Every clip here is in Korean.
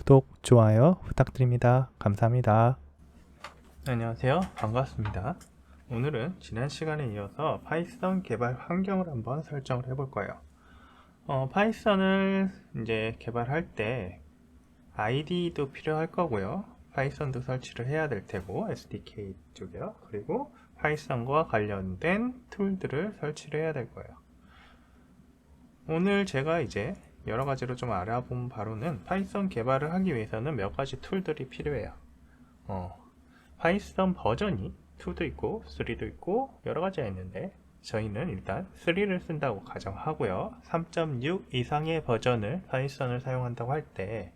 구독, 좋아요 부탁드립니다. 감사합니다. 안녕하세요. 반갑습니다. 오늘은 지난 시간에 이어서 파이썬 개발 환경을 한번 설정을 해볼 거예요. 파이썬을 이제 개발할 때 IDE도 필요할 거고요. 파이썬도 설치를 해야 될 테고, SDK 쪽이요. 그리고 파이썬과 관련된 툴들을 설치를 해야 될 거예요. 오늘 제가 이제 여러 가지로 좀 알아본 바로는 파이썬 개발을 하기 위해서는 몇 가지 툴들이 필요해요. 파이썬 버전이 2도 있고 3도 있고 여러 가지가 있는데 저희는 일단 3를 쓴다고 가정하고요. 3.6 이상의 버전을 파이썬을 사용한다고 할 때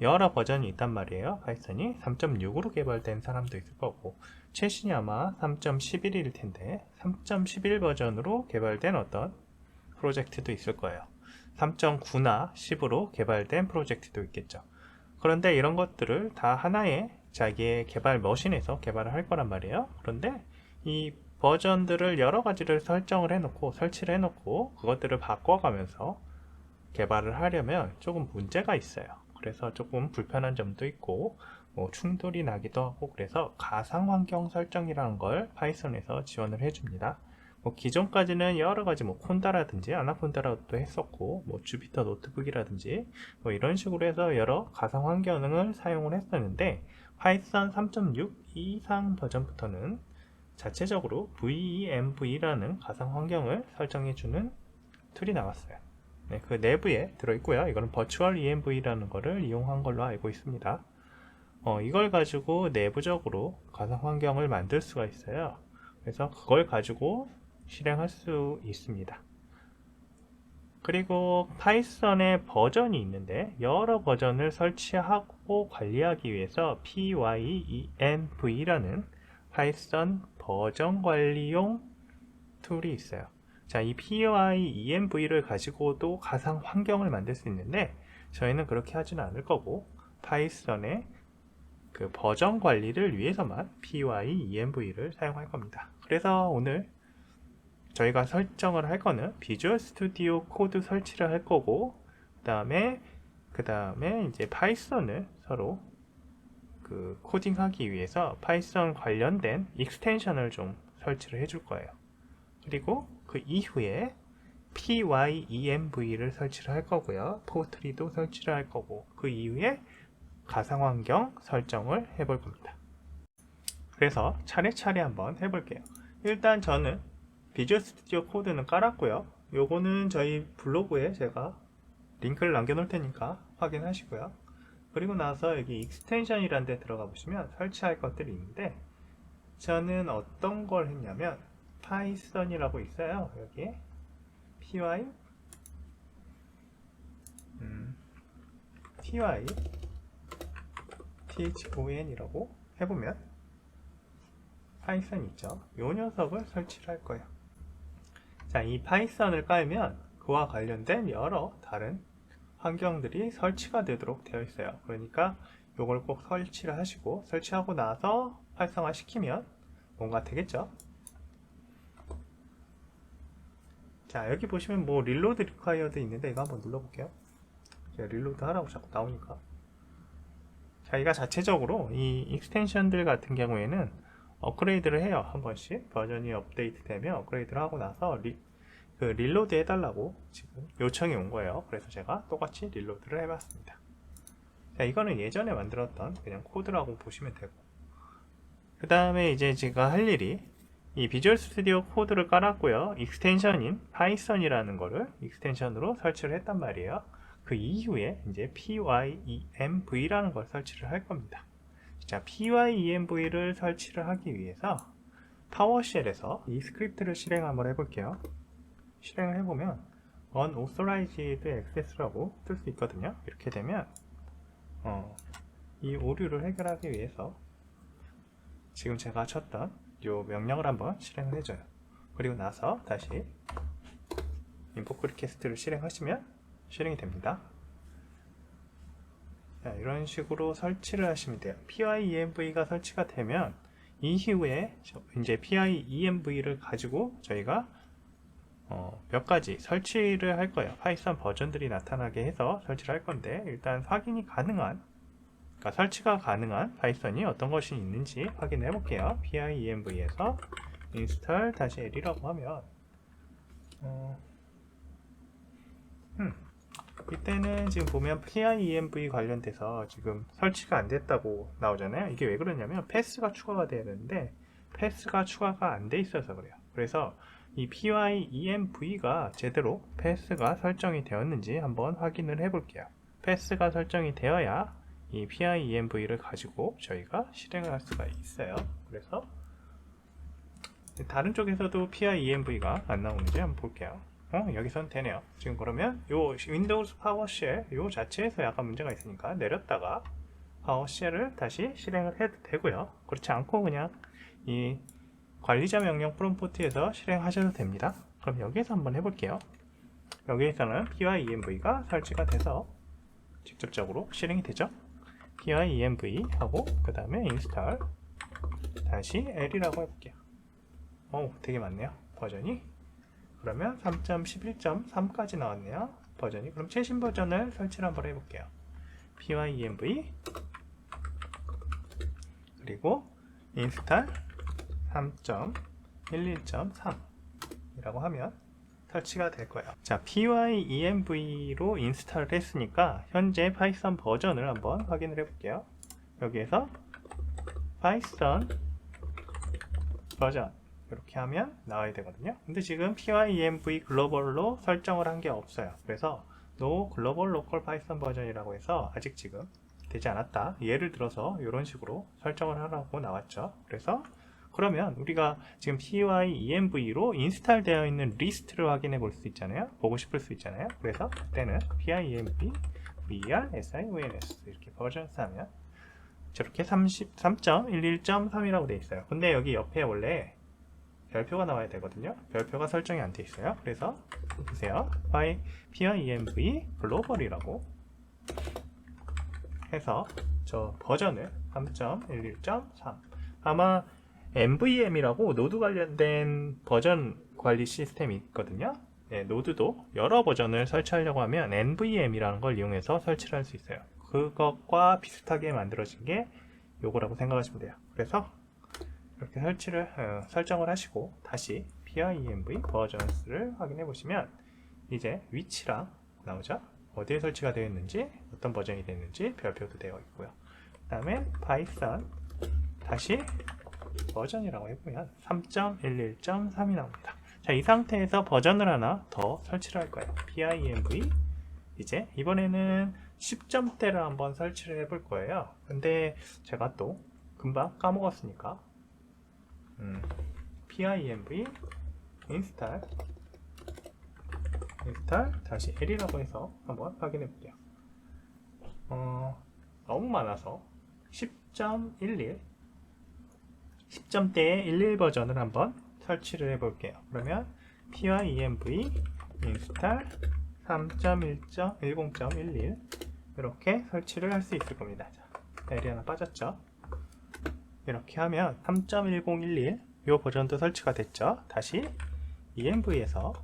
여러 버전이 있단 말이에요. 파이썬이 3.6으로 개발된 사람도 있을 거고 최신이 아마 3.11일 텐데 3.11 버전으로 개발된 어떤 프로젝트도 있을 거예요. 3.9나 10으로 개발된 프로젝트도 있겠죠. 그런데 이런 것들을 다 하나의 자기의 개발 머신에서 개발을 할 거란 말이에요. 그런데 이 버전들을 여러 가지를 설정을 해놓고 설치를 해놓고 그것들을 바꿔가면서 개발을 하려면 조금 문제가 있어요. 그래서 조금 불편한 점도 있고 충돌이 나기도 하고, 그래서 가상환경 설정이라는 걸 파이썬에서 지원을 해줍니다. 기존까지는 여러가지 콘다라든지 아나콘다라도 했었고 주피터 노트북이라든지 이런 식으로 해서 여러 가상 환경을 사용을 했었는데 파이썬 3.6 이상 버전부터는 자체적으로 VENV라는 가상 환경을 설정해주는 툴이 나왔어요. 네, 그 내부에 들어있고요. 이거는 버추얼 ENV라는 거를 이용한 걸로 알고 있습니다. 이걸 가지고 내부적으로 가상 환경을 만들 수가 있어요. 그래서 그걸 가지고 실행할 수 있습니다. 그리고 파이썬의 버전이 있는데 여러 버전을 설치하고 관리하기 위해서 PYENV라는 파이썬 버전 관리용 툴이 있어요. 자, 이 PYENV를 가지고도 가상 환경을 만들 수 있는데 저희는 그렇게 하지는 않을 거고 파이썬의 그 버전 관리를 위해서만 PYENV를 사용할 겁니다. 그래서 오늘 저희가 설정을 할 거는 비주얼 스튜디오 코드 설치를 할 거고, 그 다음에 이제 파이썬을 서로 그 코딩하기 위해서 파이썬 관련된 익스텐션을 좀 설치를 해줄 거예요. 그리고 그 이후에 PYENV를 설치를 할 거고요. 포트리도 설치를 할 거고, 그 이후에 가상환경 설정을 해볼 겁니다. 그래서 차례차례 한번 해볼게요. 일단 저는 비주얼 스튜디오 코드는 깔았고요. 요거는 저희 블로그에 제가 링크를 남겨 놓을 테니까 확인하시고요. 그리고 나서 여기 익스텐션이라는 데 들어가 보시면 설치할 것들이 있는데 저는 어떤 걸 했냐면 파이썬이라고 있어요. 여기에 py thon이라고 해보면 파이썬 있죠. 요 녀석을 설치를 할 거예요. 자, 이 파이썬을 깔면 그와 관련된 여러 다른 환경들이 설치가 되도록 되어 있어요. 그러니까 이걸 꼭 설치를 하시고 설치하고 나서 활성화 시키면 뭔가 되겠죠. 자, 여기 보시면 릴로드 리콰이어드 있는데 이거 한번 눌러볼게요. 제가 릴로드 하라고 자꾸 나오니까. 자기가 자체적으로 이 익스텐션들 같은 경우에는 업그레이드를 해요. 한 번씩 버전이 업데이트 되면 업그레이드를 하고 나서 릴로드 해달라고 지금 요청이 온 거예요. 그래서 제가 똑같이 릴로드를 해봤습니다. 자, 이거는 예전에 만들었던 그냥 코드라고 보시면 되고, 그 다음에 이제 제가 할 일이 이 비주얼 스튜디오 코드를 깔았고요. 익스텐션인 파이썬이라는 거를 익스텐션으로 설치를 했단 말이에요. 그 이후에 이제 PYENV라는 걸 설치를 할 겁니다. 자, PYENV를 설치를 하기 위해서 파워쉘에서 이 스크립트를 실행 한번 해볼게요. 실행을 해보면 unauthorized access라고 뜰 수 있거든요. 이렇게 되면 이 오류를 해결하기 위해서 지금 제가 쳤던 이 명령을 한번 실행을 해줘요. 그리고 나서 다시 import request를 실행하시면 실행이 됩니다. 자, 이런 식으로 설치를 하시면 돼요. PYENV가 설치가 되면 이후에 이제 PYENV를 가지고 저희가 몇 가지 설치를 할 거예요. 파이썬 버전들이 나타나게 해서 설치를 할 건데 일단 확인이 가능한 그러니까 설치가 가능한 파이썬이 어떤 것이 있는지 확인해 볼게요. pienv에서 install-l이라고 하면 이때는 지금 보면 pienv 관련돼서 지금 설치가 안 됐다고 나오잖아요. 이게 왜 그러냐면 패스가 추가가 돼야 되는데 패스가 추가가 안 돼 있어서 그래요. 그래서 이 pienv가 제대로 패스가 설정이 되었는지 한번 확인을 해 볼게요. 패스가 설정이 되어야 이 pienv를 가지고 저희가 실행을 할 수가 있어요. 그래서 다른 쪽에서도 pienv가 안 나오는지 한번 볼게요. 여기선 되네요. 지금 그러면 요 윈도우즈 파워쉘 요 자체에서 약간 문제가 있으니까 내렸다가 파워쉘을 다시 실행을 해도 되고요. 그렇지 않고 그냥 이 관리자 명령 프롬프트에서 실행하셔도 됩니다. 그럼 여기에서 한번 해볼게요. 여기에서는 pienv가 설치가 돼서 직접적으로 실행이 되죠. pienv 하고 그 다음에 install 다시 l이라고 해볼게요. 되게 많네요. 버전이. 그러면 3.11.3까지 나왔네요. 버전이. 그럼 최신 버전을 설치를 한번 해볼게요. pienv 그리고 install 3.11.3 이라고 하면 설치가 될 거예요. 자, pienv로 인스톨을 했으니까 현재 파이썬 버전을 한번 확인을 해볼게요. 여기에서 파이썬 버전 이렇게 하면 나와야 되거든요. 근데 지금 pienv 글로벌로 설정을 한 게 없어요. 그래서 no global local python 버전이라고 해서 아직 지금 되지 않았다. 예를 들어서 이런 식으로 설정을 하라고 나왔죠. 그래서 그러면 우리가 지금 pienv로 인스톨 되어 있는 리스트를 확인해 볼 수 있잖아요. 보고 싶을 수 있잖아요. 그래서 그때는 pienv vrsions 이렇게 버전 하면 저렇게 33.11.3이라고 되어 있어요. 근데 여기 옆에 원래 별표가 나와야 되거든요. 별표가 설정이 안 돼 있어요. 그래서 보세요. pienv global이라고 해서 저 버전을 3.11.3 아마 MVM이라고 노드 관련된 버전 관리 시스템이 있거든요. 네, 노드도 여러 버전을 설치하려고 하면 NVM이라는 걸 이용해서 설치를 할 수 있어요. 그것과 비슷하게 만들어진 게 요거라고 생각하시면 돼요. 그래서 이렇게 설정을 하시고 다시 pienv 버전스를 확인해 보시면 이제 위치랑 나오죠. 어디에 설치가 되어 있는지 어떤 버전이 되는지 별표도 되어 있고요. 그 다음에 python 다시 버전이라고 해보면 3.11.3이 나옵니다. 자, 이 상태에서 버전을 하나 더 설치를 할 거예요. pienv 이제 이번에는 10점대를 한번 설치를 해볼 거예요. 근데 제가 또 금방 까먹었으니까 pienv install 다시 l이라고 해서 한번 확인해 볼게요. 너무 많아서 10.11 10점대의 11 버전을 한번 설치를 해 볼게요. 그러면 pienv install 3.1.10.11 이렇게 설치를 할 수 있을 겁니다. 자, L이 하나 빠졌죠. 이렇게 하면 3.1011 이 버전도 설치가 됐죠. 다시 env에서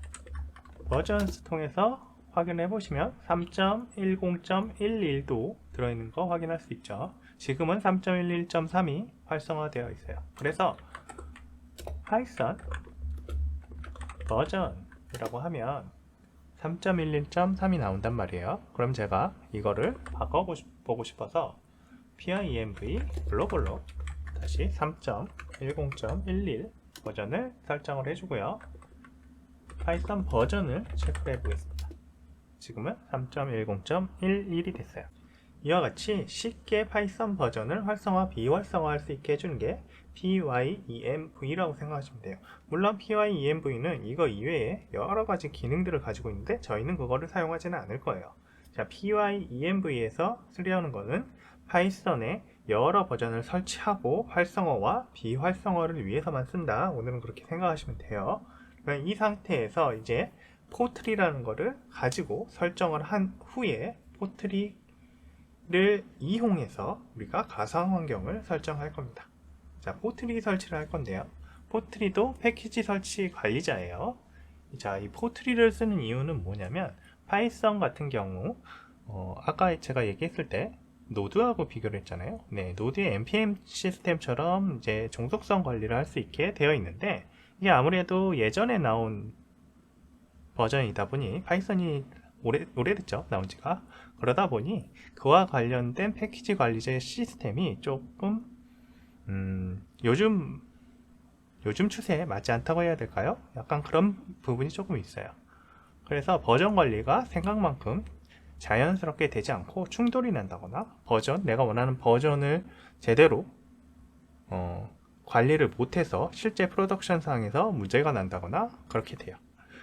버전스 통해서 확인해 보시면 3.10.11도 들어있는 거 확인할 수 있죠. 지금은 3.11.3이 활성화되어 있어요. 그래서 파이썬 버전이라고 하면 3.11.3이 나온단 말이에요. 그럼 제가 이거를 바꿔보고 싶어서 pienv 글로벌로 다시 3.10.11 버전을 설정을 해주고요. 파이썬 버전을 체크해 보겠습니다. 지금은 3.10.11이 됐어요. 이와 같이 쉽게 파이썬 버전을 활성화, 비활성화 할 수 있게 해주는 게 pienv라고 생각하시면 돼요. 물론 pienv는 이거 이외에 여러 가지 기능들을 가지고 있는데 저희는 그거를 사용하지는 않을 거예요. 자, pienv에서 쓰려는 거는 파이썬의 여러 버전을 설치하고 활성화와 비활성화를 위해서만 쓴다. 오늘은 그렇게 생각하시면 돼요. 이 상태에서 이제 포트리라는 거를 가지고 설정을 한 후에 포트리를 이용해서 우리가 가상 환경을 설정할 겁니다. 자, 포트리 설치를 할 건데요. 포트리도 패키지 설치 관리자예요. 자, 이 포트리를 쓰는 이유는 뭐냐면 파이썬 같은 경우 아까 제가 얘기했을 때 노드하고 비교를 했잖아요. 네, 노드의 npm 시스템처럼 이제 종속성 관리를 할 수 있게 되어 있는데, 이게 아무래도 예전에 나온 버전이다 보니 파이썬이 오래됐죠, 나온 지가. 그러다 보니 그와 관련된 패키지 관리제 시스템이 조금 요즘 추세에 맞지 않다고 해야 될까요? 약간 그런 부분이 조금 있어요. 그래서 버전 관리가 생각만큼 자연스럽게 되지 않고 충돌이 난다거나 내가 원하는 버전을 제대로 관리를 못해서 실제 프로덕션 상에서 문제가 난다거나 그렇게 돼요.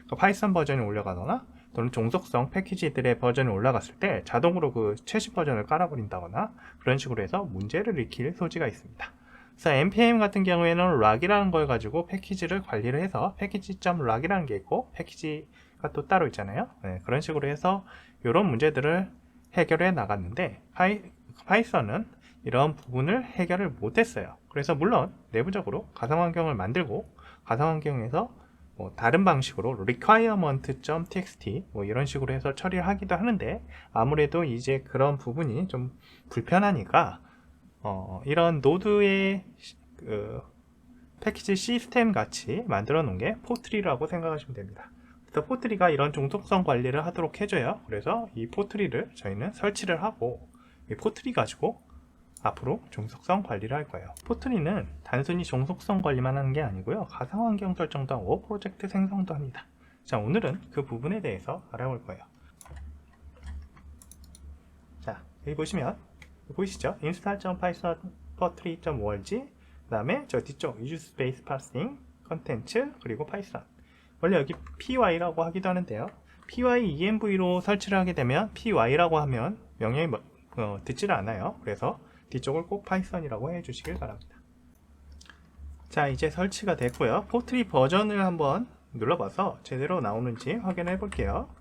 그러니까 파이썬 버전이 올라가거나 또는 종속성 패키지들의 버전이 올라갔을 때 자동으로 그 최신 버전을 깔아버린다거나 그런 식으로 해서 문제를 일으킬 소지가 있습니다. 그래서 npm 같은 경우에는 락이라는 걸 가지고 패키지를 관리를 해서 패키지.락이라는 게 있고 패키지가 또 따로 있잖아요. 네, 그런 식으로 해서 이런 문제들을 해결해 나갔는데 파이썬은 이런 부분을 해결을 못했어요. 그래서 물론 내부적으로 가상환경을 만들고 가상환경에서 다른 방식으로 requirement.txt 이런 식으로 해서 처리를 하기도 하는데, 아무래도 이제 그런 부분이 좀 불편하니까 이런 노드의 패키지 시스템 같이 만들어 놓은 게 포트리라고 생각하시면 됩니다. 그래서 포트리가 이런 종속성 관리를 하도록 해줘요. 그래서 이 포트리를 저희는 설치를 하고 이 포트리 가지고 앞으로 종속성 관리를 할 거예요. 포트리는 단순히 종속성 관리만 하는 게 아니고요, 가상환경 설정도 하고 프로젝트 생성도 합니다. 자, 오늘은 그 부분에 대해서 알아볼 거예요. 자, 여기 보시면 보이시죠? install.python pottery.org, 그 다음에 저 뒤쪽 user space parsing, 컨텐츠, 그리고 파이썬. 원래 여기 py라고 하기도 하는데요, pyenv로 설치를 하게 되면 py라고 하면 명령이 듣지를 않아요. 그래서 뒤쪽을 꼭 파이썬이라고 해주시길 바랍니다. 자, 이제 설치가 됐고요. 포트리 버전을 한번 눌러봐서 제대로 나오는지 확인해 볼게요.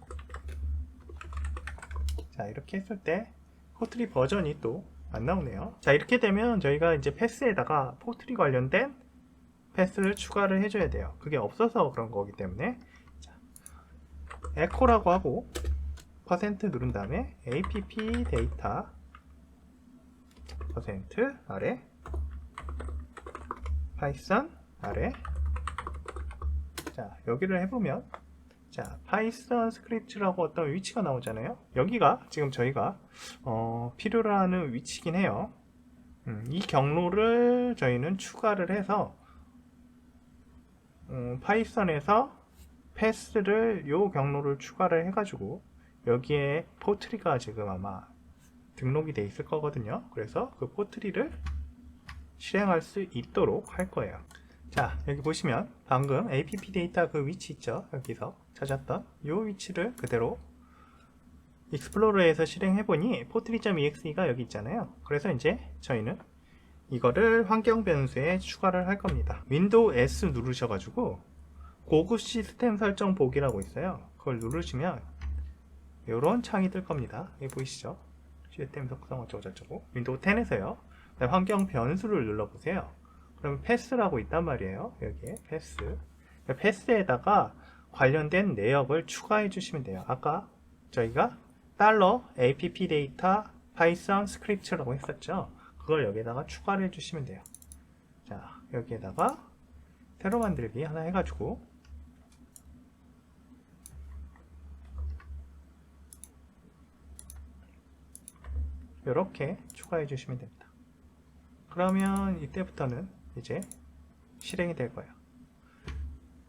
자, 이렇게 했을 때 포트리 버전이 또 안 나오네요. 자, 이렇게 되면 저희가 이제 패스에다가 포트리 관련된 패스를 추가를 해줘야 돼요. 그게 없어서 그런 거기 때문에 자, 에코라고 하고 퍼센트 누른 다음에 app 데이터 퍼센트 아래 파이썬 아래. 자, 여기를 해보면 자, 파이썬 스크립트라고 어떤 위치가 나오잖아요. 여기가 지금 저희가 필요로 하는 위치긴 해요. 이 경로를 저희는 추가를 해서 파이썬에서 패스를 요 경로를 추가를 해가지고 여기에 포트리가 지금 아마 등록이 돼 있을 거거든요. 그래서 그 포트리를 실행할 수 있도록 할 거예요. 자, 여기 보시면 방금 app 데이터 그 위치 있죠? 여기서 찾았던 이 위치를 그대로 익스플로러에서 실행해보니 포트리.exe가 여기 있잖아요. 그래서 이제 저희는 이거를 환경 변수에 추가를 할 겁니다. 윈도우 S 누르셔가지고 고급 시스템 설정 보기라고 있어요. 그걸 누르시면 이런 창이 뜰 겁니다. 여기 보이시죠? 시스템 속성 어쩌고저쩌고 윈도우 10에서요. 환경 변수를 눌러보세요. 그러면 패스라고 있단 말이에요. 여기에 패스. 패스에다가 관련된 내역을 추가해 주시면 돼요. 아까 저희가 $app 데이터 파이썬 스크립트라고 했었죠. 그걸 여기에다가 추가를 해주시면 돼요. 자, 여기에다가 새로 만들기 하나 해가지고 이렇게 추가해 주시면 됩니다. 그러면 이때부터는 이제 실행이 될 거예요.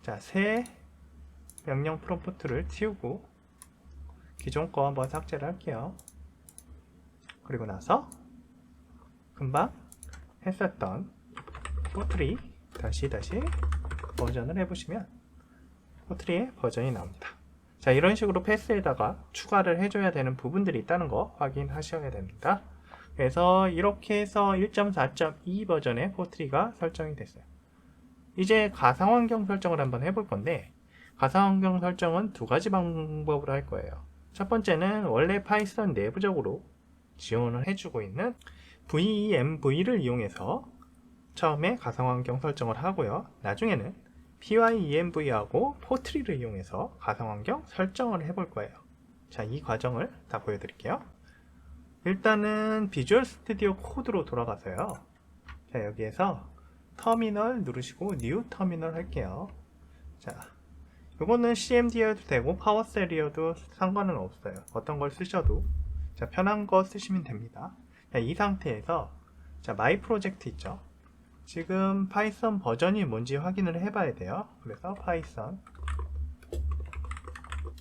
자, 새 명령 프롬프트를 띄우고 기존 거 한번 삭제를 할게요. 그리고 나서 금방 했었던 포트리 다시 버전을 해보시면 포트리의 버전이 나옵니다. 자, 이런 식으로 패스에다가 추가를 해줘야 되는 부분들이 있다는 거 확인하셔야 됩니다. 그래서 이렇게 해서 1.4.2 버전의 포트리가 설정이 됐어요. 이제 가상환경 설정을 한번 해볼 건데, 가상환경 설정은 두 가지 방법으로 할 거예요. 첫 번째는 원래 파이썬 내부적으로 지원을 해주고 있는 vemv를 이용해서 처음에 가상환경 설정을 하고요. 나중에는 pyenv하고 포트리를 이용해서 가상환경 설정을 해볼 거예요. 자, 이 과정을 다 보여드릴게요. 일단은 비주얼 스튜디오 코드로 돌아가서요. 자, 여기에서 터미널 누르시고 뉴 터미널 할게요. 자, 요거는 CMD여도 되고 파워셀이어도 상관은 없어요. 어떤 걸 쓰셔도 자, 편한 거 쓰시면 됩니다. 자, 이 상태에서 자, 마이 프로젝트 있죠. 지금 파이썬 버전이 뭔지 확인을 해봐야 돼요. 그래서 파이썬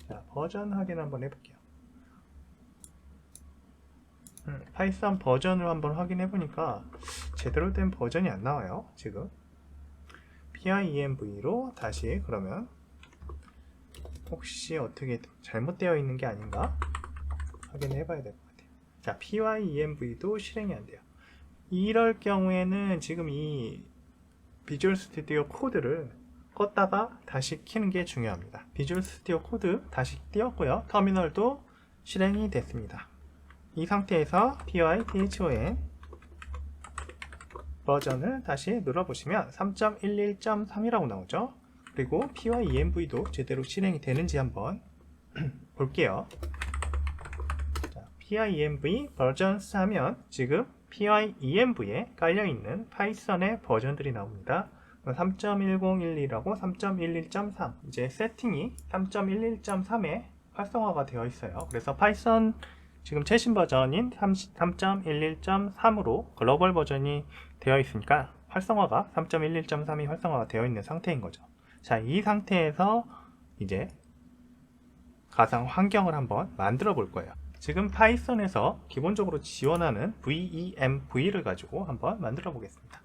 자, 버전 확인 한번 해볼게요. 파이썬 버전을 한번 확인해 보니까 제대로 된 버전이 안 나와요. 지금 PIENV로 다시 그러면 혹시 어떻게 잘못되어 있는 게 아닌가 확인해 봐야 될 것 같아요. 자, PYENV도 실행이 안 돼요. 이럴 경우에는 지금 이 비주얼 스튜디오 코드를 껐다가 다시 켜는 게 중요합니다. 비주얼 스튜디오 코드 다시 띄웠고요. 터미널도 실행이 됐습니다. 이 상태에서 python 버전을 다시 눌러보시면 3.11.3이라고 나오죠. 그리고 PYENV도 제대로 실행이 되는지 한번 볼게요. 자, PYENV 버전스 하면 지금 PYENV에 깔려있는 파이썬의 버전들이 나옵니다. 3.1012라고 3.11.3 이제 세팅이 3.11.3에 활성화가 되어 있어요. 그래서 파이썬 지금 최신 버전인 3.11.3으로 글로벌 버전이 되어 있으니까 활성화가 3.11.3이 활성화가 되어 있는 상태인 거죠. 자, 이 상태에서 이제 가상 환경을 한번 만들어 볼 거예요. 지금 파이썬에서 기본적으로 지원하는 VEMV를 가지고 한번 만들어 보겠습니다.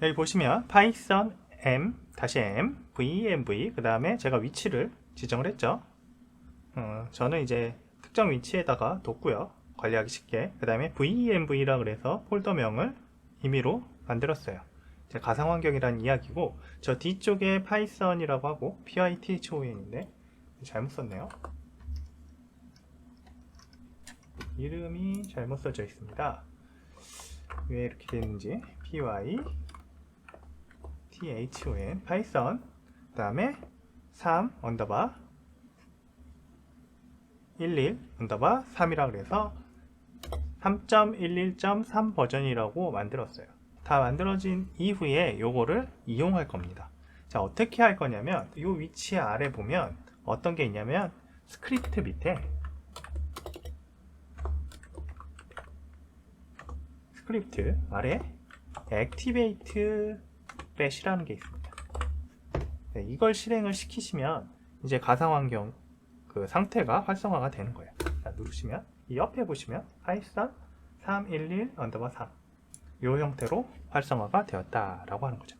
여기 보시면 파이썬 m VEMV 그 다음에 제가 위치를 지정을 했죠. 저는 이제 특정 위치에다가 뒀고요. 관리하기 쉽게. 그 다음에 VEMV라 그래서 폴더명을 임의로 만들었어요. 가상환경이라는 이야기고 저 뒤쪽에 파이썬이라고 하고 python인데 잘못 썼네요. 이름이 잘못 써져 있습니다. 왜 이렇게 되는지 python 파이썬 그 다음에 3 언더바 11 언더바 3이라 그래서 3.11.3 버전이라고 만들었어요. 다 만들어진 이후에 요거를 이용할 겁니다. 자, 어떻게 할 거냐면 요 위치 아래 보면 어떤 게 있냐면 스크립트 밑에 스크립트 아래 activate batch라는 게 있습니다. 네, 이걸 실행을 시키시면 이제 가상환경 그 상태가 활성화가 되는 거예요. 자, 누르시면 이 옆에 보시면 파이썬 311 언더바 3 이 형태로 활성화가 되었다라고 하는 거죠.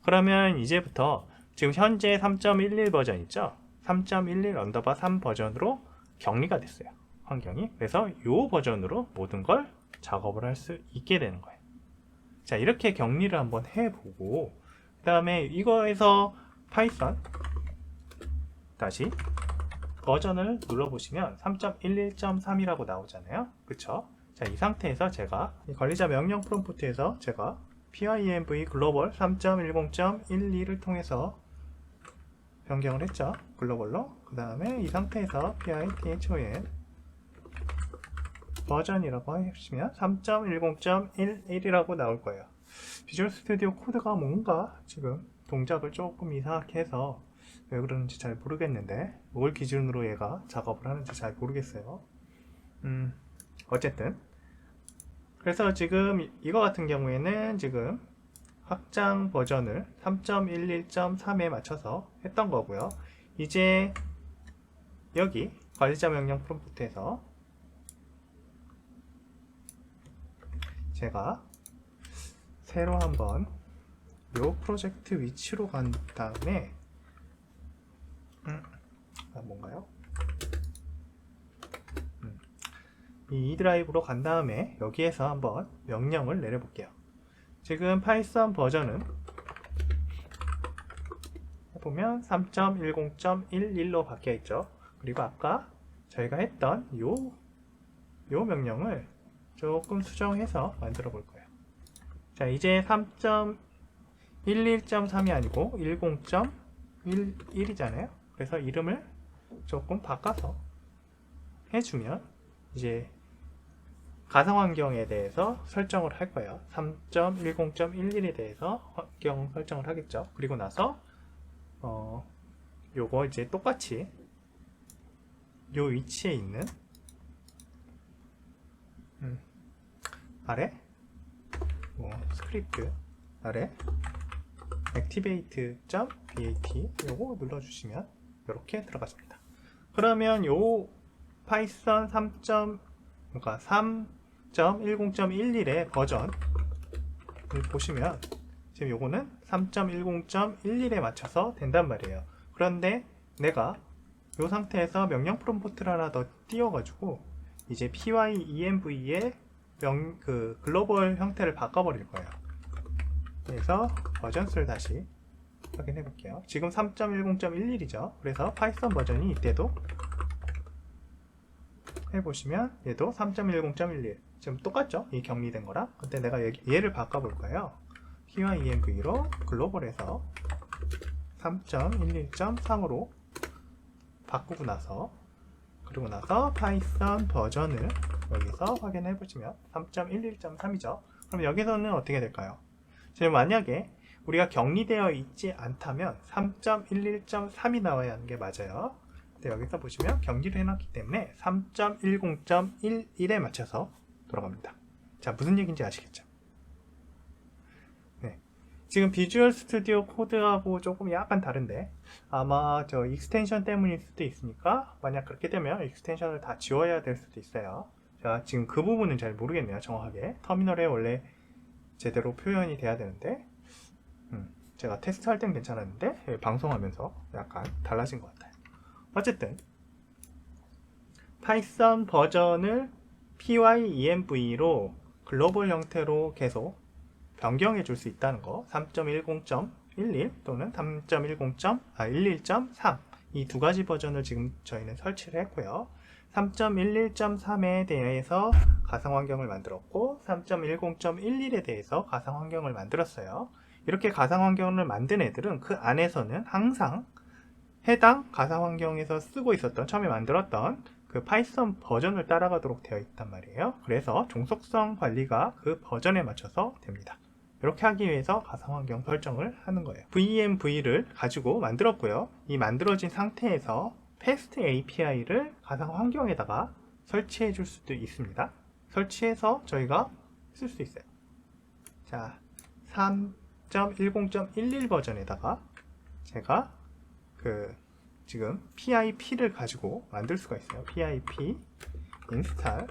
그러면 이제부터 지금 현재 3.11 버전 있죠? 3.11 언더바 3 버전으로 격리가 됐어요. 환경이. 그래서 이 버전으로 모든 걸 작업을 할 수 있게 되는 거예요. 자, 이렇게 격리를 한번 해보고 그 다음에 이거에서 파이썬 다시 버전을 눌러보시면 3.11.3이라고 나오잖아요. 그쵸? 자, 이 상태에서 제가 관리자 명령 프롬프트에서 제가 PYENV 글로벌 3.10.12를 통해서 변경을 했죠. 글로벌로. 그 다음에 이 상태에서 python 버전이라고 하시면 3.10.11이라고 나올 거예요. 비주얼 스튜디오 코드가 뭔가 지금 동작을 조금 이상하게 해서 왜 그러는지 잘 모르겠는데 뭘 기준으로 얘가 작업을 하는지 잘 모르겠어요. 어쨌든 그래서 지금 이거 같은 경우에는 지금 확장 버전을 3.11.3에 맞춰서 했던 거고요. 이제 여기 관리자 명령 프롬프트에서 제가 새로 한번 요 프로젝트 위치로 간 다음에 뭔가요? 이 드라이브로 간 다음에 여기에서 한번 명령을 내려볼게요. 지금 파이썬 버전은 보면 3.10.11로 바뀌어 있죠. 그리고 아까 저희가 했던 요 명령을 조금 수정해서 만들어 볼 거예요. 자, 이제 3.11.3이 아니고 10.11이잖아요. 그래서 이름을 조금 바꿔서 해주면 이제 가상 환경에 대해서 설정을 할 거예요. 3.10.11에 대해서 환경 설정을 하겠죠. 그리고 나서 요거 이제 똑같이 요 위치에 있는 아래 스크립트 아래 activate.bat 요거 눌러주시면 이렇게 들어갔습니다. 그러면 요 파이썬 3.10.11의 버전을 보시면 지금 요거는 3.10.11에 맞춰서 된단 말이에요. 그런데 내가 이 상태에서 명령 프롬프트를 하나 더 띄워가지고 이제 pyenv의 글로벌 형태를 바꿔버릴 거예요. 그래서 버전수를 다시 확인해 볼게요. 지금 3.10.11이죠. 그래서 파이썬 버전이 이때도 해보시면 얘도 3.10.11 지금 똑같죠? 이 격리된 거랑. 근데 내가 얘를 바꿔볼 거예요. pyenv로 글로벌에서 3.11.3으로 바꾸고 나서 그리고 나서 파이썬 버전을 여기서 확인해 보시면 3.11.3이죠. 그럼 여기서는 어떻게 될까요? 지금 만약에 우리가 격리되어 있지 않다면 3.11.3이 나와야 하는 게 맞아요. 근데 여기서 보시면 격리를 해놨기 때문에 3.10.11에 맞춰서 돌아갑니다. 자, 무슨 얘기인지 아시겠죠? 네. 지금 비주얼 스튜디오 코드하고 조금 약간 다른데 아마 저 익스텐션 때문일 수도 있으니까 만약 그렇게 되면 익스텐션을 다 지워야 될 수도 있어요. 자, 지금 그 부분은 잘 모르겠네요. 정확하게 터미널에 원래 제대로 표현이 돼야 되는데 제가 테스트할 땐 괜찮았는데 방송하면서 약간 달라진 것 같아요. 어쨌든 파이썬 버전을 pyenv로 글로벌 형태로 계속 변경해 줄 수 있다는 거 3.10.11 또는 11.3 이 두 가지 버전을 지금 저희는 설치를 했고요. 3.11.3에 대해서 가상 환경을 만들었고 3.10.11에 대해서 가상 환경을 만들었어요. 이렇게 가상 환경을 만든 애들은 그 안에서는 항상 해당 가상 환경에서 쓰고 있었던 처음에 만들었던 그 파이썬 버전을 따라가도록 되어 있단 말이에요. 그래서 종속성 관리가 그 버전에 맞춰서 됩니다. 이렇게 하기 위해서 가상 환경 설정을 하는 거예요. venv를 가지고 만들었고요. 이 만들어진 상태에서 패스트 API를 가상 환경에다가 설치해 줄 수도 있습니다. 설치해서 저희가 쓸 수 있어요. 자, 3.10.11 버전에다가 제가 지금 PIP를 가지고 만들 수가 있어요. PIP install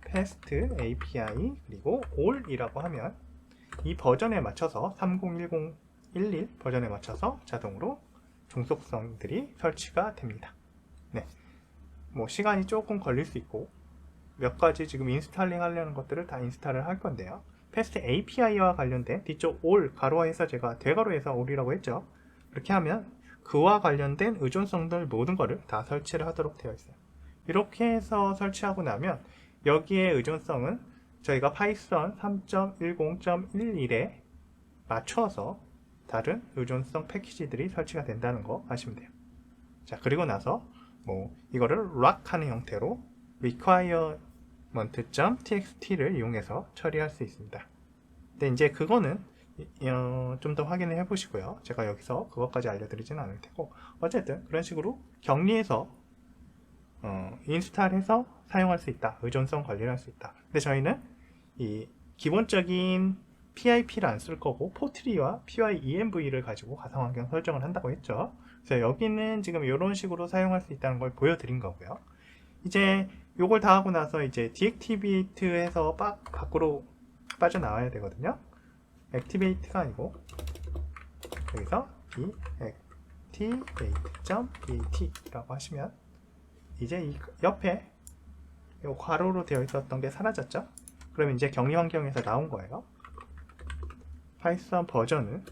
fast API 그리고 all이라고 하면 이 버전에 맞춰서 301011 버전에 맞춰서 자동으로 종속성들이 설치가 됩니다. 네, 뭐 시간이 조금 걸릴 수 있고 몇 가지 지금 인스탈링 하려는 것들을 다 인스탈을 할 건데요. 패스트 API와 관련된 뒤쪽 all 가로해서 제가 대가로해서 all이라고 했죠. 이렇게 하면 그와 관련된 의존성들 모든 거를 다 설치를 하도록 되어 있어요. 이렇게 해서 설치하고 나면 여기에 의존성은 저희가 파이썬 3.10.11에 맞춰서 다른 의존성 패키지들이 설치가 된다는 거 아시면 돼요. 자, 그리고 나서 이거를 락하는 형태로 requirement.txt를 이용해서 처리할 수 있습니다. 근데 이제 그거는 좀 더 확인을 해 보시고요. 제가 여기서 그것까지 알려드리지는 않을 테고 어쨌든 그런 식으로 격리해서 인스탈해서 사용할 수 있다. 의존성 관리를 할 수 있다. 근데 저희는 이 기본적인 PIP를 안 쓸 거고 포트리와 pyenv를 가지고 가상 환경 설정을 한다고 했죠. 그래서 여기는 지금 이런 식으로 사용할 수 있다는 걸 보여드린 거고요. 이제 요걸 다 하고 나서 이제 deactivate해서 밖으로 빠져나와야 되거든요. activate가 아니고 여기서 deactivate.bat 라고 하시면 이제 이 옆에 이 괄호로 되어 있었던 게 사라졌죠. 그럼 이제 격리 환경에서 나온 거예요. 파이썬 버전을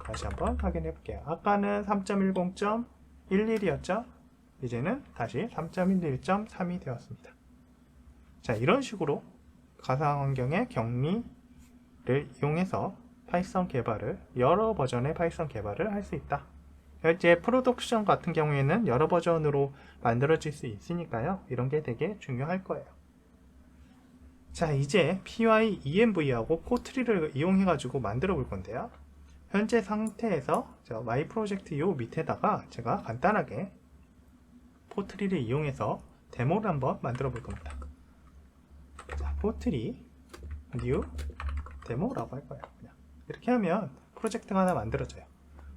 다시 한번 확인해 볼게요. 아까는 3.10.11이었죠. 이제는 다시 3.11.3이 되었습니다. 자, 이런 식으로 가상 환경의 격리를 이용해서 파이썬 개발을 여러 버전의 파이썬 개발을 할 수 있다. 이제 프로덕션 같은 경우에는 여러 버전으로 만들어질 수 있으니까요. 이런 게 되게 중요할 거예요. 자, 이제 PyEnv하고 포트리를 이용해 가지고 만들어 볼 건데요. 현재 상태에서 마이 프로젝트 요 밑에다가 제가 간단하게 포트리를 이용해서 데모를 한번 만들어 볼 겁니다. 자, 포트리 뉴 데모라고 할 거예요. 그냥 이렇게 하면 프로젝트가 하나 만들어져요.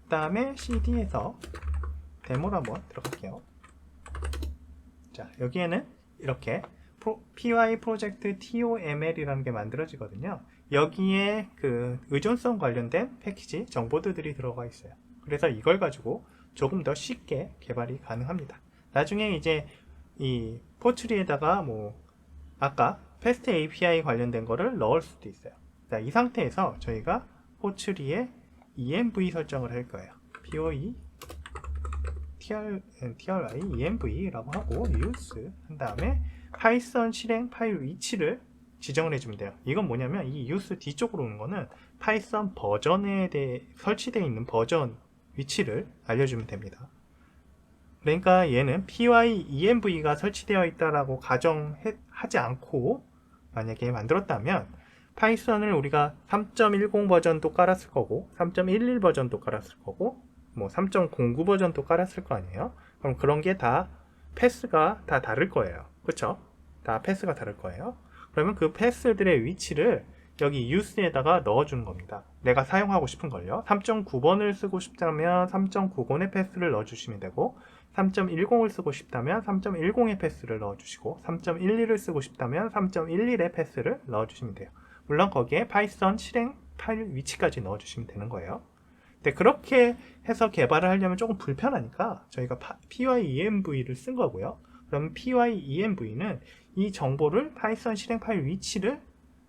그 다음에 CD에서 데모를 한번 들어갈게요. 자, 여기에는 이렇게 py 프로젝트 toml이라는 게 만들어지거든요. 여기에 그 의존성 관련된 패키지 정보들이 들어가 있어요. 그래서 이걸 가지고 조금 더 쉽게 개발이 가능합니다. 나중에 이제 이 포트리에다가 뭐 아까 패스트 API 관련된 거를 넣을 수도 있어요. 자, 이 상태에서 저희가 포트리에 env 설정을 할 거예요. poe try env라고 하고 use 한 다음에 파이썬 실행 파일 위치를 지정을 해주면 돼요. 이건 뭐냐면 이 use 뒤쪽으로 오는 거는 파이썬 버전에 대해 설치되어 있는 버전 위치를 알려주면 됩니다. 그러니까 얘는 PyEnv가 설치되어 있다라고 가정하지 않고 만약에 만들었다면 파이썬을 우리가 3.10 버전도 깔았을 거고 3.11 버전도 깔았을 거고 뭐 3.09 버전도 깔았을 거 아니에요. 그럼 그런 게 다 패스가 다 다를 거예요. 그쵸? 다 패스가 다를 거예요. 그러면 그 패스들의 위치를 여기 use에다가 넣어주는 겁니다. 내가 사용하고 싶은 걸요. 3.9번을 쓰고 싶다면 3.90의 패스를 넣어주시면 되고 3.10을 쓰고 싶다면 3.10의 패스를 넣어주시고 3.11을 쓰고 싶다면 3.11의 패스를 넣어주시면 돼요. 물론 거기에 파이썬 실행 파일 위치까지 넣어주시면 되는 거예요. 근데 그렇게 해서 개발을 하려면 조금 불편하니까 저희가 PyEnv를 쓴 거고요. 그럼 PyEnv는 이 정보를 파이썬 실행 파일 위치를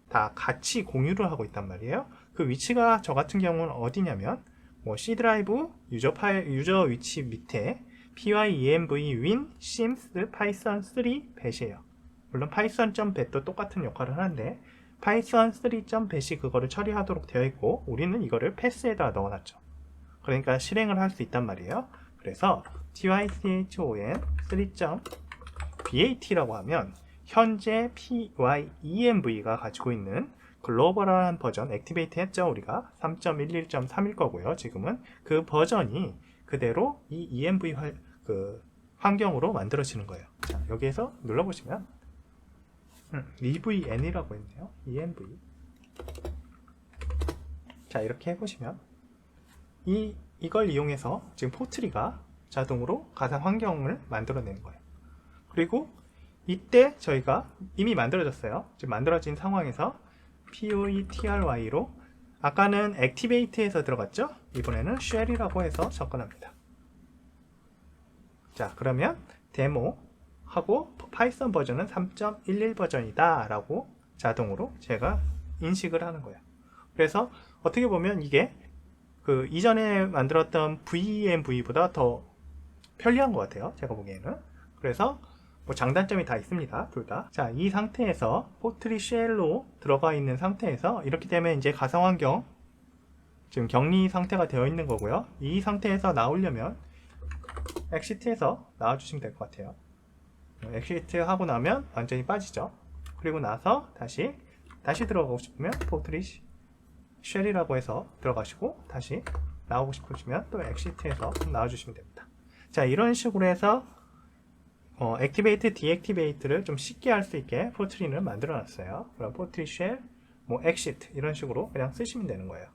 다 같이 공유를 하고 있단 말이에요. 그 위치가 저 같은 경우는 어디냐면 뭐 C 드라이브 유저 위치 밑에 PyEnv win sims python 3 batch이에요. 물론 python.bat도 똑같은 역할을 하는데 python 3.bat이 그거를 처리하도록 되어 있고 우리는 이거를 패스에다 넣어놨죠. 그러니까 실행을 할 수 있단 말이에요. 그래서 tychon 3.bat라고 하면 현재 PyEnv가 가지고 있는 글로벌한 버전 액티베이트 했죠. 우리가 3.11.3일 거고요. 지금은 그 버전이 그대로 이 env 환경으로 만들어지는 거예요. 자, 여기에서 눌러보시면 evn이라고 있네요. env. 자, 이렇게 해보시면 이걸 이용해서 지금 포트리가 자동으로 가상 환경을 만들어내는 거예요. 그리고 이때 저희가 이미 만들어졌어요. 지금 만들어진 상황에서 POETRY로 아까는 액티베이트에서 들어갔죠? 이번에는 쉘이라고 해서 접근합니다. 자, 그러면 데모 하고 파이썬 버전은 3.11 버전이다 라고 자동으로 제가 인식을 하는 거예요. 그래서 어떻게 보면 이게 그 이전에 만들었던 venv보다 더 편리한 것 같아요. 제가 보기에는. 그래서 뭐 장단점이 다 있습니다. 둘 다. 자, 이 상태에서 포트리 쉘로 들어가 있는 상태에서 이렇게 되면 이제 가상환경 지금 격리 상태가 되어 있는 거고요. 이 상태에서 나오려면 엑시트에서 나와주시면 될 것 같아요. 엑시트 하고 나면 완전히 빠지죠. 그리고 나서 다시 들어가고 싶으면 포트리 쉘이라고 해서 들어가시고 다시 나오고 싶으시면 또 엑시트에서 나와주시면 됩니다. 자, 이런 식으로 해서 액티베이트, 디액티베이트를 좀 쉽게 할 수 있게 포트리는 만들어 놨어요. 그럼 포트리 쉘, 뭐 엑시트 이런 식으로 그냥 쓰시면 되는 거예요.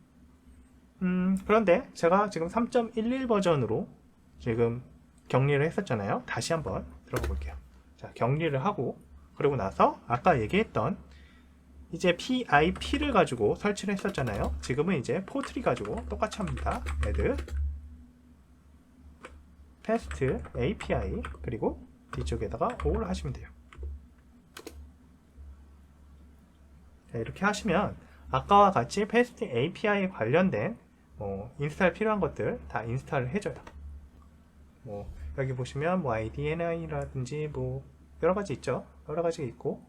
그런데 제가 지금 3.11 버전으로 지금 격리를 했었잖아요. 다시 한번 들어가 볼게요. 자, 격리를 하고 그러고 나서 아까 얘기했던 이제 PIP를 가지고 설치를 했었잖아요. 지금은 이제 포트리 가지고 똑같이 합니다. add 패스트 API 그리고 뒤쪽에다가 all 하시면 돼요. 자, 이렇게 하시면 아까와 같이 패스트 API에 관련된 인스탈 필요한 것들 다 인스탈을 해줘요. 여기 보시면 IDNI라든지 여러 가지 있죠. 여러 가지가 있고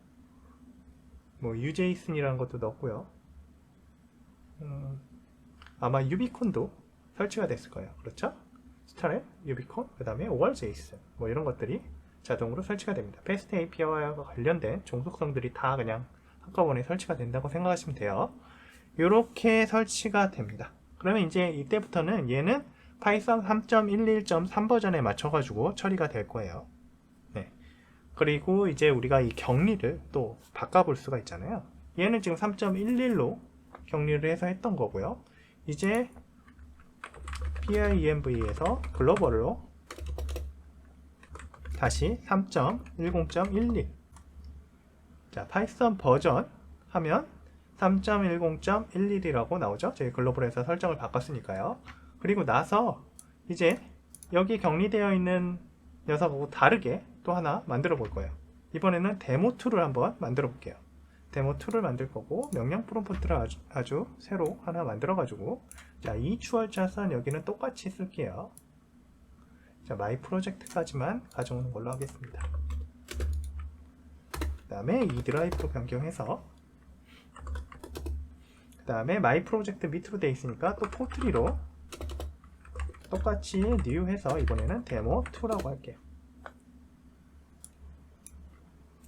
UJSON이라는 것도 넣었고요. 아마 유비콘도 설치가 됐을 거예요. 그렇죠? 스타랩, 유비콘, 그 다음에 ORJSON 이런 것들이 자동으로 설치가 됩니다. 패스트 API와 관련된 종속성들이 다 그냥 한꺼번에 설치가 된다고 생각하시면 돼요. 이렇게 설치가 됩니다. 그러면 이제 이때부터는 얘는 파이썬 3.11.3 버전에 맞춰가지고 처리가 될 거예요. 네. 그리고 이제 우리가 이 격리를 또 바꿔볼 수가 있잖아요. 얘는 지금 3.11로 격리를 해서 했던 거고요. 이제 PIENV에서 글로벌로 다시 3.10.11 자, 파이썬 버전 하면 3.10.11이라고 나오죠. 저희 글로벌에서 설정을 바꿨으니까요. 그리고 나서 이제 여기 격리되어 있는 녀석하고 다르게 또 하나 만들어 볼 거예요. 이번에는 데모2를 한번 만들어 볼게요. 데모2를 만들 거고 명령 프롬프트를 아주 새로 하나 만들어 가지고 자, 이 추월자선 여기는 똑같이 쓸게요. 자, 마이 프로젝트까지만 가져오는 걸로 하겠습니다. 그 다음에 이 드라이브로 변경해서 그 다음에 마이 프로젝트 밑으로 되어 있으니까 또 포트리로 똑같이 new 해서 이번에는 데모2라고 할게요.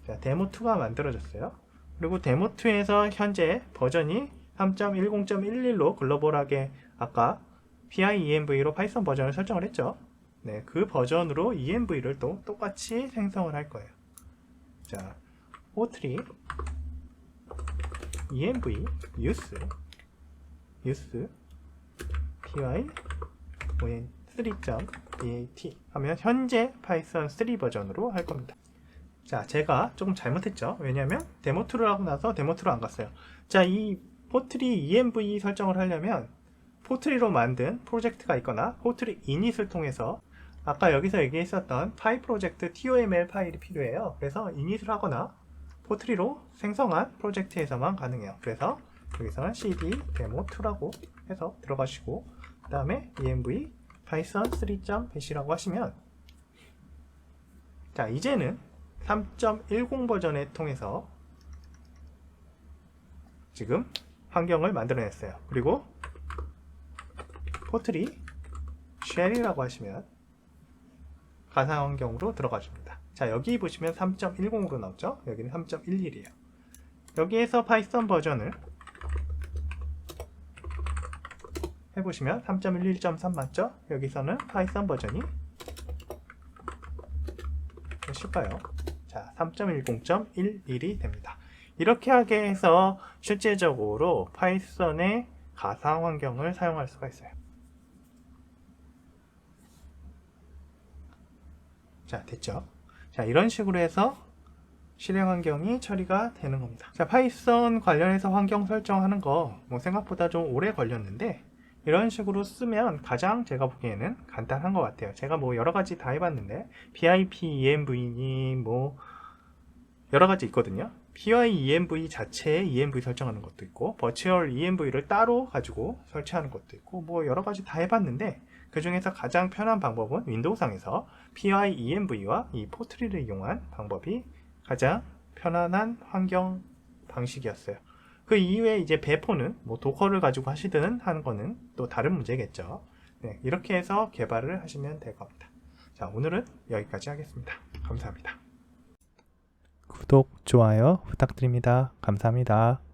자, 데모2가 만들어졌어요. 그리고 데모2에서 현재 버전이 3.10.11로 글로벌하게 아까 PIENV로 파이썬 버전을 설정을 했죠. 네, 그 버전으로 ENV를 또 똑같이 생성을 할 거예요. 자, 포트리 env use py 3.bat 하면 현재 파이썬 3 버전으로 할 겁니다. 자, 제가 조금 잘못했죠. 왜냐하면 데모2를 하고 나서 데모2로 안 갔어요. 자, 이 포트리 env 설정을 하려면 포트리로 만든 프로젝트가 있거나 포트리 이닛을 통해서 아까 여기서 얘기했었던 파일 프로젝트 toml 파일이 필요해요. 그래서 이닛을 하거나 포트리로 생성한 프로젝트에서만 가능해요. 그래서 여기서는 cd demo2라고 해서 들어가시고 그 다음에 env python 3.bat이라고 하시면 자, 이제는 3.10 버전에 통해서 지금 환경을 만들어냈어요. 그리고 포트리 쉘이라고 하시면 가상 환경으로 들어가 줍니다. 자, 여기 보시면 3.10으로 나오죠. 여기는 3.11이에요. 여기에서 파이썬 버전을 해보시면 3.11.3 맞죠? 여기서는 파이썬 버전이 쉽어요. 자, 3.10.11이 됩니다. 이렇게 하게 해서 실제적으로 파이썬의 가상 환경을 사용할 수가 있어요. 자, 됐죠? 자, 이런 식으로 해서 실행 환경이 처리가 되는 겁니다. 자, 파이썬 관련해서 환경 설정하는 거 뭐 생각보다 좀 오래 걸렸는데 이런 식으로 쓰면 가장 제가 보기에는 간단한 것 같아요. 제가 뭐 여러 가지 다 해봤는데 PIP ENV니 뭐 여러 가지 있거든요. PIENV 자체에 ENV 설정하는 것도 있고 버추얼 ENV를 따로 가지고 설치하는 것도 있고 뭐 여러 가지 다 해봤는데 그 중에서 가장 편한 방법은 윈도우상에서 PIENV와 이 포트리를 이용한 방법이 가장 편안한 환경 방식이었어요. 그 이후에 이제 배포는 뭐 도커를 가지고 하시든 하는 거는 또 다른 문제겠죠. 네, 이렇게 해서 개발을 하시면 될 겁니다. 자, 오늘은 여기까지 하겠습니다. 감사합니다. 구독, 좋아요 부탁드립니다. 감사합니다.